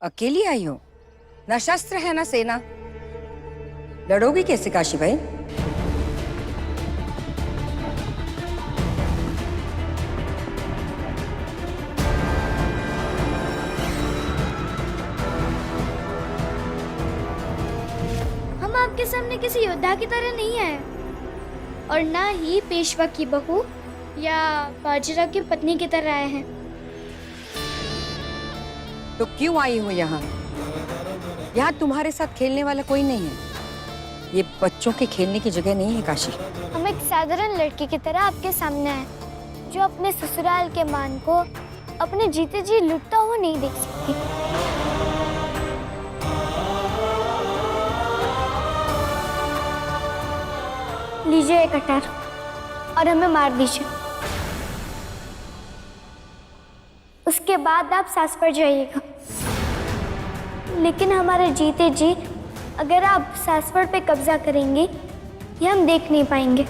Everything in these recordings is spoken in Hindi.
अकेली आई हो? ना शस्त्र है ना सेना, लड़ोगी कैसे काशी भाई? हम आपके सामने किसी योद्धा की तरह नहीं आए और ना ही पेशवा की बहू या बाजीराव की पत्नी की तरह आए हैं। तो क्यों आई हो यहाँ? यहाँ तुम्हारे साथ खेलने वाला कोई नहीं है। ये बच्चों के खेलने की जगह नहीं है काशी। हम एक साधारण लड़की की तरह आपके सामने आए, जो अपने ससुराल के मान को अपने जीते जी लुटता हुआ नहीं देख सकती। लीजिए एक कटार और हमें मार दीजिए। उसके बाद आप सास पर जाइएगा। लेकिन हमारे जीते जी अगर आप सासवड़ पे कब्जा करेंगे, ये हम देख नहीं पाएंगे।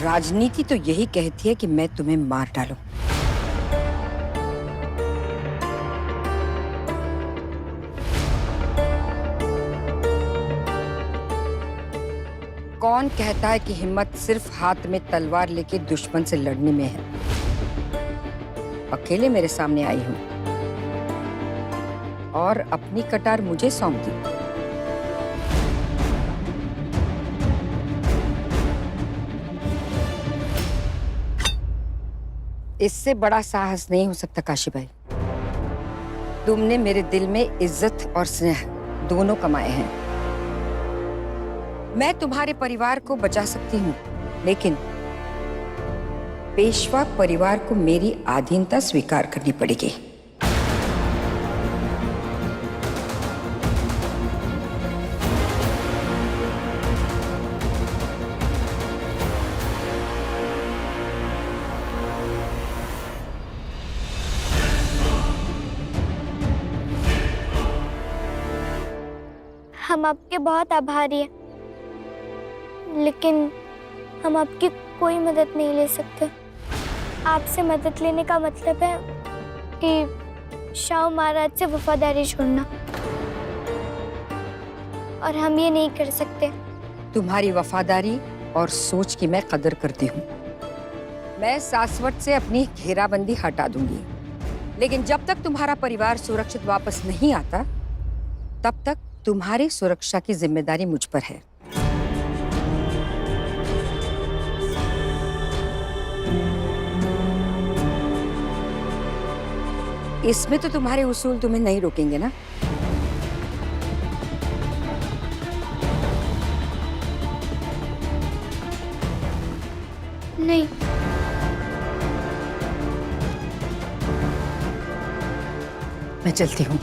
राजनीति तो यही कहती है कि मैं तुम्हें मार डालूं। कौन कहता है कि हिम्मत सिर्फ हाथ में तलवार लेके दुश्मन से लड़ने में है? अकेले मेरे सामने आई हूं और अपनी कटार मुझे सौंप दी। इससे बड़ा साहस नहीं हो सकता काशी भाई। तुमने मेरे दिल में इज्जत और स्नेह दोनों कमाए हैं। मैं तुम्हारे परिवार को बचा सकती हूँ, लेकिन पेशवा परिवार को मेरी अधीनता स्वीकार करनी पड़ेगी। हम आपके बहुत आभारी हैं, लेकिन हम आपकी कोई मदद नहीं ले सकते। आपसे मदद लेने का मतलब है कि शाह महाराज से वफादारी छोड़ना, और हम ये नहीं कर सकते। तुम्हारी वफादारी और सोच की मैं कदर करती हूँ। मैं सासवट से अपनी घेराबंदी हटा दूंगी, लेकिन जब तक तुम्हारा परिवार सुरक्षित वापस नहीं आता, तब तक तुम्हारी सुरक्षा की जिम्मेदारी मुझ पर है। इसमें तो तुम्हारे उसूल तुम्हें नहीं रोकेंगे ना? नहीं। मैं चलती हूँ।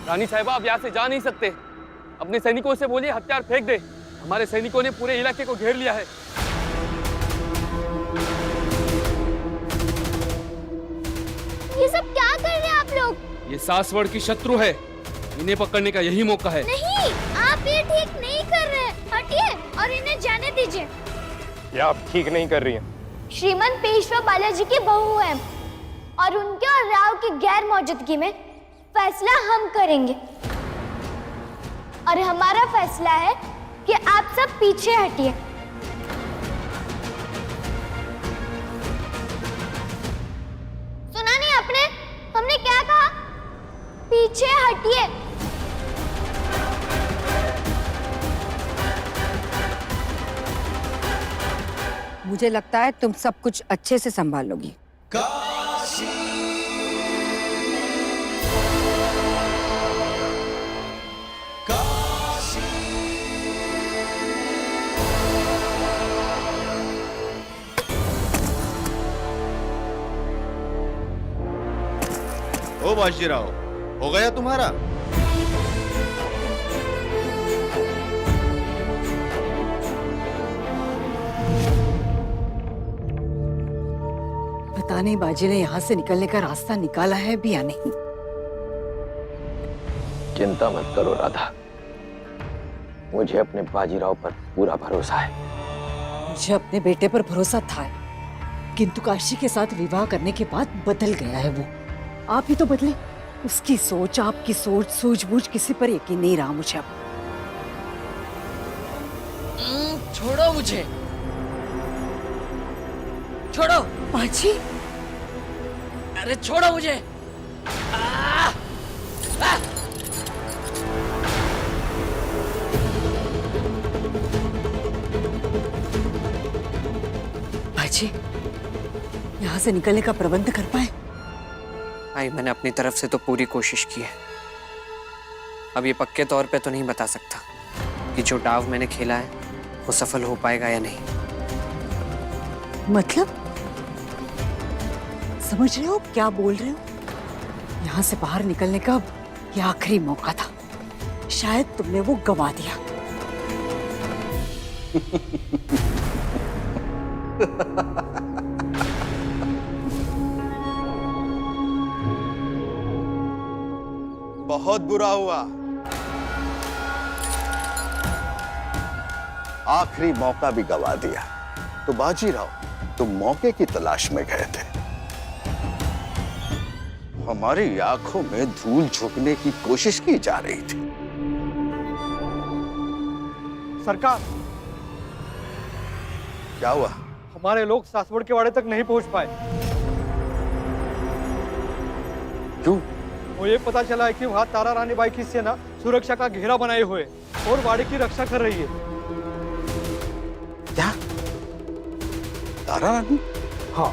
रानी साहिबा, आप यहाँ से जा नहीं सकते। अपने सैनिकों से बोलिए हथियार फेंक दे। हमारे सैनिकों ने पूरे इलाके को घेर लिया है। ये सब क्या कर रहे हैं आप लोग? ये सासवड़ की शत्रु है, इन्हें पकड़ने का यही मौका है। नहीं, आप ये ठीक नहीं कर रहे। हटिए और इन्हें जाने दीजिए। ये आप ठीक नहीं कर रही हैं। श्रीमंत पेशवा बालाजी की बहू है, और उनके और राव की गैर मौजूदगी में फैसला हम करेंगे। और हमारा फैसला है कि आप सब पीछे हटिए। सुना नहीं आपने? हमने क्या कहा? पीछे हटिए। मुझे लगता है तुम सब कुछ अच्छे से संभाल लोगी। ओ बाजीराव, हो गया तुम्हारा? पता नहीं बाजी ने यहाँ से निकलने का रास्ता निकाला है भी या नहीं। चिंता मत करो राधा, मुझे अपने बाजीराव पर पूरा भरोसा है। मुझे अपने बेटे पर भरोसा था, किंतु काशी के साथ विवाह करने के बाद बदल गया है वो। आप ही तो बदले। उसकी सोच, आपकी सोच, सूझबूझ किसी पर यकीन नहीं रहा मुझे अब। छोड़ो मुझे, छोड़ो। बाजी, अरे छोड़ो मुझे। बाजी, यहाँ से निकलने का प्रबंध कर पाए? भाई मैंने अपनी तरफ से तो पूरी कोशिश की है। अब ये पक्के तौर पे तो नहीं बता सकता कि जो डाव मैंने खेला है वो सफल हो पाएगा या नहीं। मतलब समझ रहे हो क्या बोल रहे हो? यहाँ से बाहर निकलने का ये आखिरी मौका था, शायद तुमने वो गवा दिया। बहुत बुरा हुआ। आखिरी मौका भी गवा दिया। तो बाजीराव, तुम मौके की तलाश में गए थे, हमारी आंखों में धूल झोंकने की कोशिश की जा रही थी। सरकार, क्या हुआ? हमारे लोग सासवड़ के वाड़े तक नहीं पहुंच पाए। क्यों? वो ये पता चला है कि वहां तारा रानी बाई की सेना सुरक्षा का घेरा बनाए हुए और वाड़े की रक्षा कर रही है। क्या? तारा रानी? हाँ,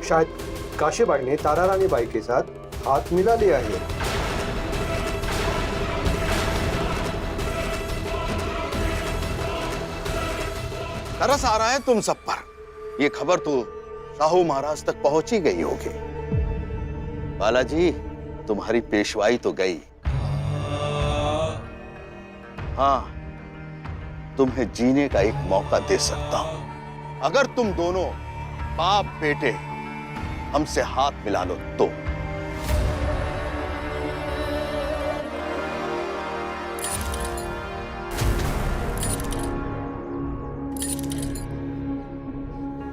शायद काशीबाई ने तारा रानी बाई के साथ हाथ मिला लिया है। तरस आ रहा है तुम सब पर। ये खबर तो साहू महाराज तक पहुंच ही गई होगी। बालाजी, तुम्हारी पेशवाई तो गई। हाँ, तुम्हें जीने का एक मौका दे सकता हूं, अगर तुम दोनों बाप बेटे हमसे हाथ मिला लो तो।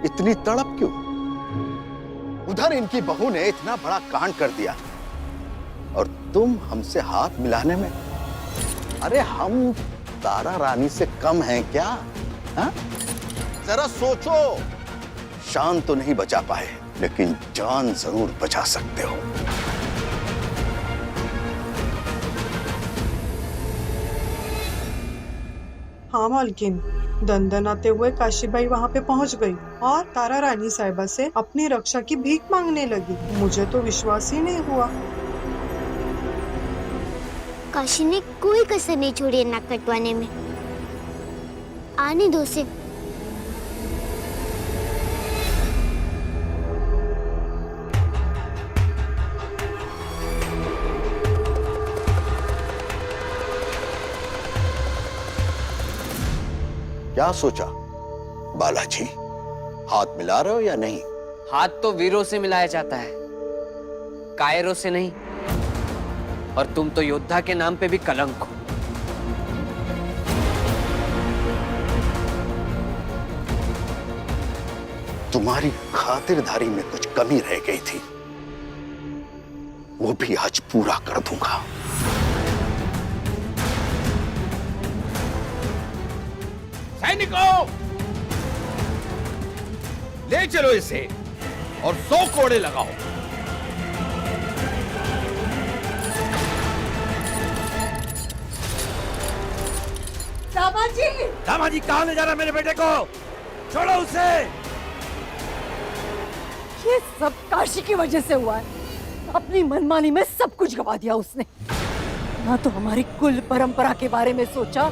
इतनी तड़प क्यों? उधर इनकी बहू ने इतना बड़ा कांड कर दिया और तुम हमसे हाथ मिलाने में, अरे हम तारा रानी से कम हैं क्या? हा? जरा सोचो। शान तो नहीं बचा पाए, लेकिन जान जरूर बचा सकते हो। हाँ मालकिन, दंदनाते हुए काशीबाई वहाँ पे पहुँच गई और तारा रानी साहिबा से अपनी रक्षा की भीख मांगने लगी। मुझे तो विश्वास ही नहीं हुआ। काशी ने कोई कसर नहीं छोड़ी नाक कटवाने में। आने दो उसे। क्या सोचा बालाजी? हाथ मिला रहे हो या नहीं? हाथ तो वीरों से मिलाया जाता है, कायरों से नहीं। और तुम तो योद्धा के नाम पे भी कलंक हो। तुम्हारी खातिरदारी में कुछ कमी रह गई थी, वो भी आज पूरा कर दूंगा। सैनिकों, ले चलो इसे और 100 कोड़े लगाओ। दामाजी! दामाजी कहां ले जा रहा मेरे बेटे को? छोड़ो उसे। ये सब काशी की वजह से हुआ है। अपनी मनमानी में सब कुछ गवा दिया उसने। ना तो हमारी कुल परंपरा के बारे में सोचा,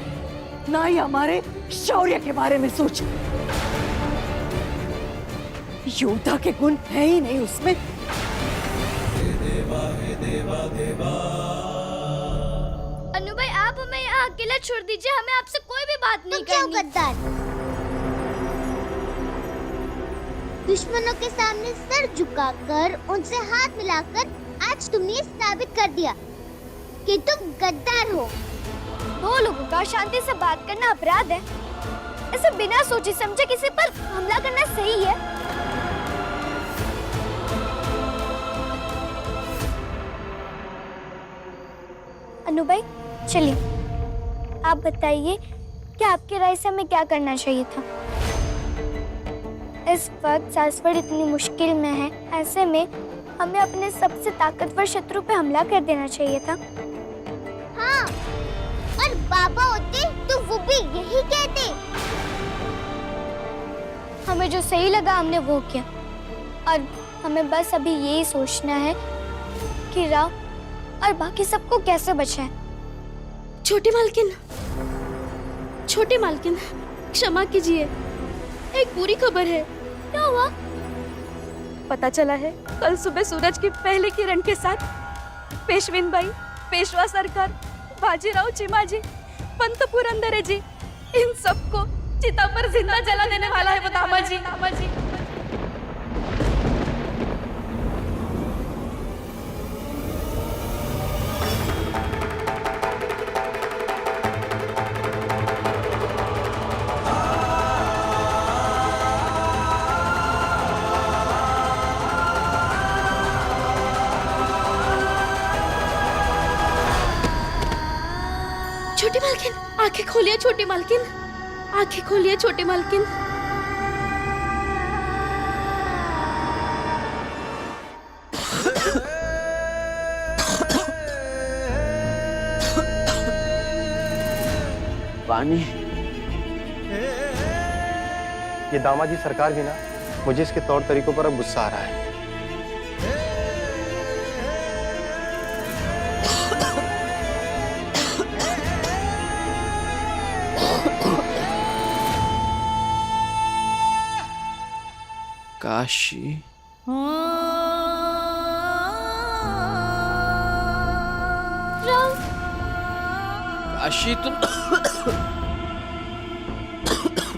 ना ही हमारे शौर्य के बारे में सोचा। योद्धा के गुण है ही नहीं उसमें। अनु भाई, आप हमें यहाँ अकेला छोड़ दीजिए, हमें आपसे कोई भी बात नहीं करनी। गद्दार, दुश्मनों के सामने सर झुकाकर उनसे हाथ मिलाकर आज तुमने ये साबित कर दिया कि तुम गद्दार हो। दो लोगों का शांति से बात करना अपराध है। ऐसे बिना सोचे समझे किसी पर हमला करना सही है? अनु भाई चलिए, आप बताइए कि आपकी राय से हमें क्या करना चाहिए था। इस वक्त सासवड़ इतनी मुश्किल में है, ऐसे में हमें अपने सबसे ताकतवर शत्रु पे हमला कर देना चाहिए था। हाँ, और बाबा होते तो वो भी यही कहते। हमें जो सही लगा हमने वो किया, और हमें बस अभी यही सोचना है कि राव और बाकी सबको कैसे बचाएं। छोटी मालकिन क्षमा कीजिए, एक बुरी खबर है। क्या हुआ? पता चला है कल सुबह सूरज की पहली किरण के साथ पेशविन बाई, पेशवा सरकार, बाजीराव चिमाजी, पंत पुरंदरे जी, इन सबको चिता पर जिंदा जला देने वाला है वो दामाजी। छोटी मालकिन, आंखें खोलिए छोटी मालकिन, आंखें खोलिए छोटी मालकिन। पानी। ये दामाजी सरकार भी ना, मुझे इसके तौर तरीकों पर अब गुस्सा आ रहा है। काशी, काशी तुम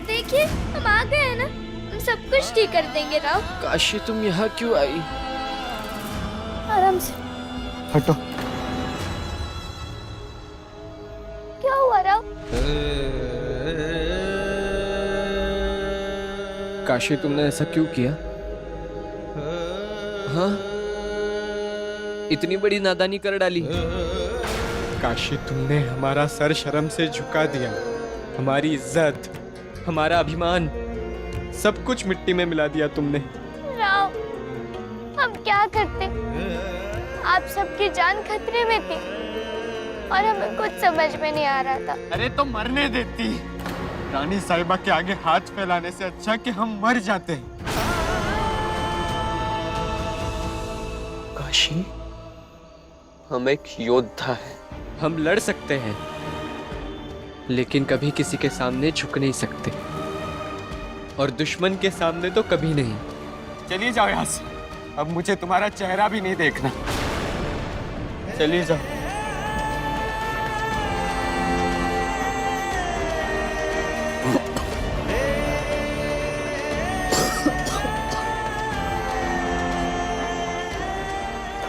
देखिए हम आ गए हैं ना, हम सब कुछ ठीक कर देंगे राव। काशी तुम यहाँ क्यों आई? आराम से। हटो। क्या हुआ राव? काशी तुमने ऐसा क्यों किया? हाँ, इतनी बड़ी नादानी कर डाली। काशी, तुमने हमारा सर शर्म से झुका दिया, हमारी इज्जत, हमारा अभिमान, सब कुछ मिट्टी में मिला दिया तुमने। राव, हम क्या करते? आप सबकी जान खतरे में थी और हमें कुछ समझ में नहीं आ रहा था। अरे तो मरने देती, रानी साहिबा के आगे हाथ फैलाने से अच्छा कि हम मर जाते। काशी, हम एक योद्धा हैं, हम लड़ सकते हैं, लेकिन कभी किसी के सामने झुक नहीं सकते, और दुश्मन के सामने तो कभी नहीं। चलिए जाओ यहाँ से, अब मुझे तुम्हारा चेहरा भी नहीं देखना। चलिए जाओ।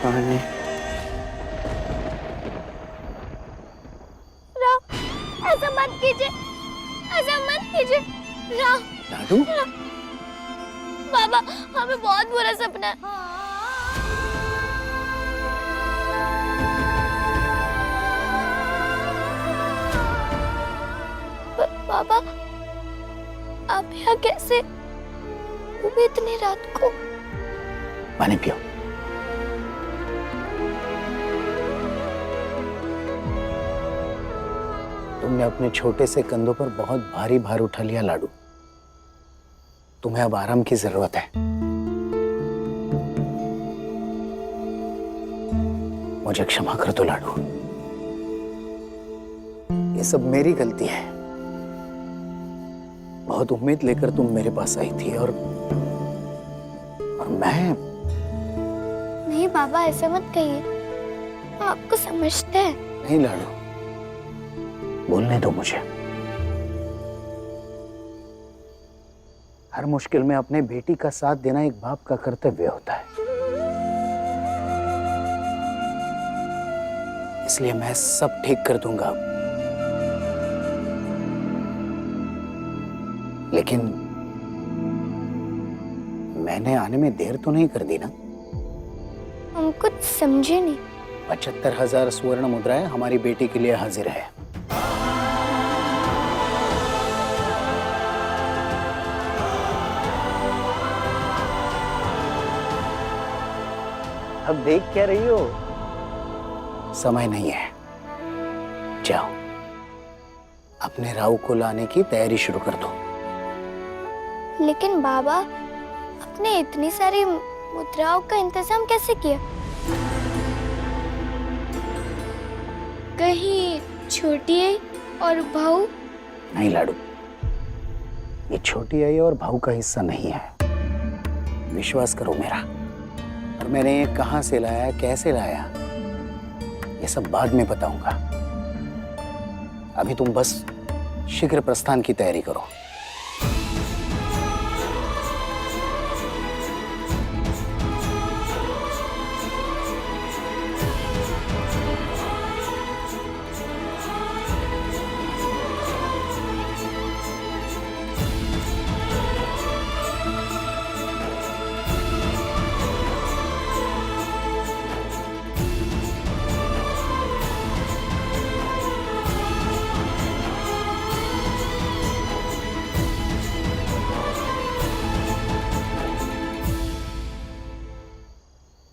पानी। राव, ऐसा मत कीजिए, ऐसा मत कीजिए। राव, लाडू, बाबा, हमें बहुत बुरा सपना है। बाबा, आप यहाँ कैसे? वो भी इतनी रात को। पानी पियो। तुमने अपने छोटे से कंधों पर बहुत भारी भार उठा लिया लाडू, तुम्हें अब आराम की जरूरत है। मुझे क्षमा कर दो लाडू, ये सब मेरी गलती है। बहुत उम्मीद लेकर तुम मेरे पास आई थी और मैं। नहीं बाबा, ऐसे मत कहिए, आपको समझते हैं। नहीं लाडू, बोलने दो मुझे। हर मुश्किल में अपने बेटी का साथ देना एक बाप का कर्तव्य होता है। इसलिए मैं सब ठीक कर दूंगा। लेकिन मैंने आने में देर तो नहीं कर दी ना? हम कुछ समझे नहीं। 75,000 स्वर्ण मुद्राएं हमारी बेटी के लिए हाजिर है। अब देख क्या रही हो? समय नहीं है, जाओ अपने राव को लाने की तैयारी शुरू कर दो। लेकिन बाबा, आपने इतनी सारी मुद्राओं का इंतजाम कैसे किया? कहीं छोटी आई और भाऊ? नहीं लाडू, ये छोटी आई और भाऊ का हिस्सा नहीं है। विश्वास करो मेरा। और मैंने ये कहां से लाया, कैसे लाया, ये सब बाद में बताऊंगा। अभी तुम बस शीघ्र प्रस्थान की तैयारी करो।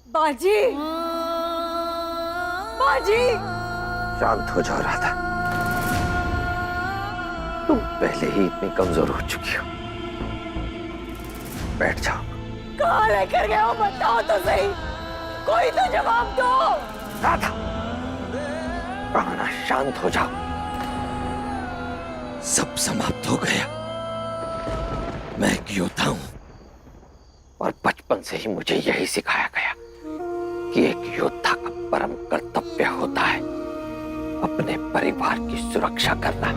बाजी, बाजी, शांत हो जाओ राधा, तुम पहले ही इतनी कमजोर हो चुकी हो। बैठ जाओ। कहाँ लेकर गए हो बताओ तो सही, कोई तो जवाब दो। राधा, प्राणा शांत हो जाओ। सब समाप्त हो गया। मैं एक योद्धा हूं और बचपन से ही मुझे यही सिखाया गया कि एक योद्धा का परम कर्तव्य होता है अपने परिवार की सुरक्षा करना।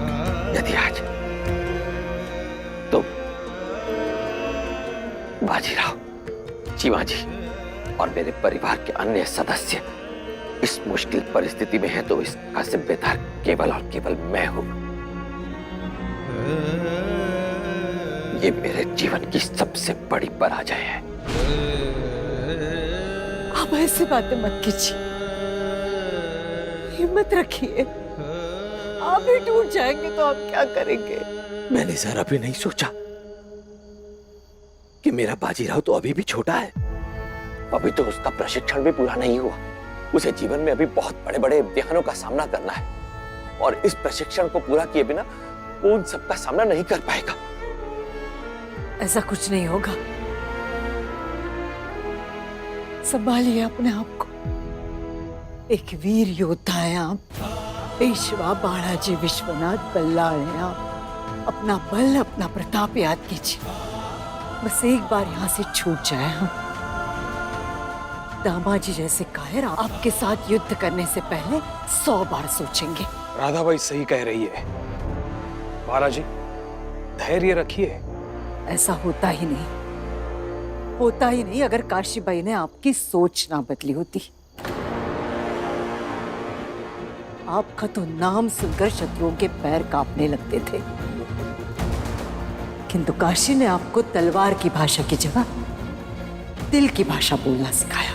यदि आज तुम, बाजीराव, चिमाजी और मेरे परिवार के अन्य सदस्य इस मुश्किल परिस्थिति में हैं, तो इसका जिम्मेदार केवल और केवल मैं हूं। ये मेरे जीवन की सबसे बड़ी पराजय है। आप ऐसी बातें मत कीजिए, हिम्मत रखिए। आप भी टूट जाएंगे तो आप क्या करेंगे? मैंने जरा भी नहीं सोचा कि मेरा बाजीराव तो अभी भी छोटा है। अभी तो उसका प्रशिक्षण भी पूरा नहीं हुआ। उसे जीवन में अभी बहुत बड़े बड़े इम्तिहानों का सामना करना है और इस प्रशिक्षण को पूरा किए बिना वो उन सबका सामना नहीं कर पाएगा। ऐसा कुछ नहीं होगा, संभालिए अपने आप को। एक वीर योद्धा हैं आप, पेशवा बालाजी विश्वनाथ बल्लाल हैं आप। अपना बल, अपना प्रताप याद कीजिए। बस एक बार यहाँ से छूट जाए हम, दामाजी जैसे कायर आपके साथ युद्ध करने से पहले 100 बार सोचेंगे। राधा बाई सही कह रही है। बालाजी, धैर्य रखिए। ऐसा होता ही नहीं, होता ही नहीं अगर काशीबाई ने आपकी सोच ना बदली होती। आपका तो नाम सुनकर शत्रुओं के पैर कांपने लगते थे, किंतु काशी ने आपको तलवार की भाषा की जगह दिल की भाषा बोलना सिखाया,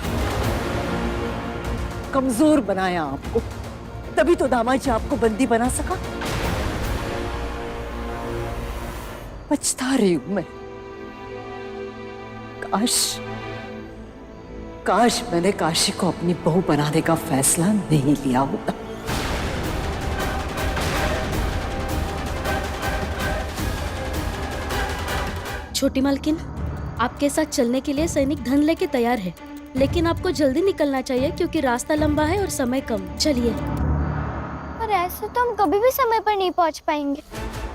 कमजोर बनाया आपको। तभी तो दामाजी आपको बंदी बना सका। पछता रही हूं मैं। काश मैंने काशी को अपनी बहू बनाने का फैसला नहीं लिया होता। छोटी मालकिन, आपके साथ चलने के लिए सैनिक धन लेके तैयार है, लेकिन आपको जल्दी निकलना चाहिए क्योंकि रास्ता लंबा है और समय कम। चलिए। पर ऐसे तो हम कभी भी समय पर नहीं पहुंच पाएंगे।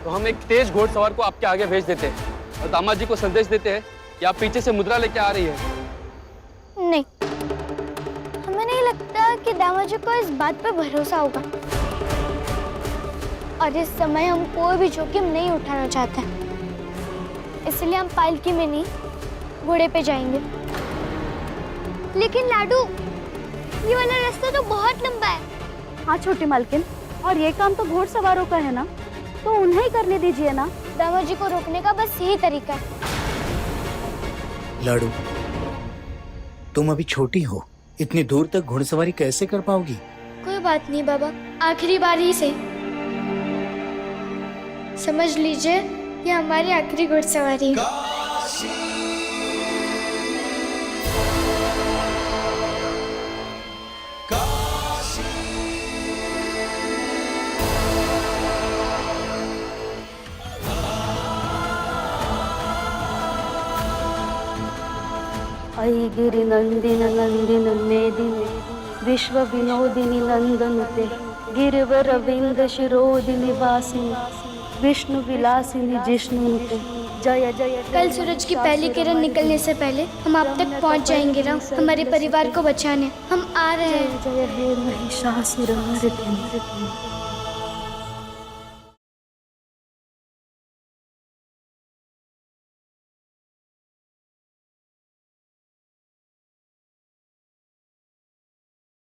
तो हम एक तेज घोड़सवार को आपके आगे भेज देते हैं और दामाजी को संदेश देते हैं कि आप पीछे से मुद्रा लेके आ रही है। नहीं, हमें नहीं लगता कि दामाजी को इस बात पर भरोसा होगा और इस समय हम कोई भी जोखिम नहीं उठाना चाहते। इसलिए हम पालकी में नहीं, घोड़े पे जाएंगे। लेकिन लाडू, ये वाला रास्ता तो बहुत लंबा है। हाँ छोटी मालकिन, और ये काम तो घोड़सवारों का है ना, तो उन्हें ही करने दीजिए ना। दामाद जी को रोकने का बस यही तरीका है। लाडू, तुम अभी छोटी हो, इतनी दूर तक घुड़सवारी कैसे कर पाओगी? कोई बात नहीं बाबा, आखिरी बार ही से समझ लीजिए ये हमारी आखिरी घुड़सवारी है। अयि गिरि नंदिन नंदिन मेदिनि विश्व विनोदिनी नंदनुते गिरिवर विंद शिरोदिनी वासिनी विष्णु विलासिनी जिष्णुनुते जय जय। कल सूरज की पहली किरण निकलने से पहले हम आप तक पहुंच जाएंगे राम, हमारे परिवार को बचाने। हम आ रहे हैं। जय हे महिषासुरमर्दिनी।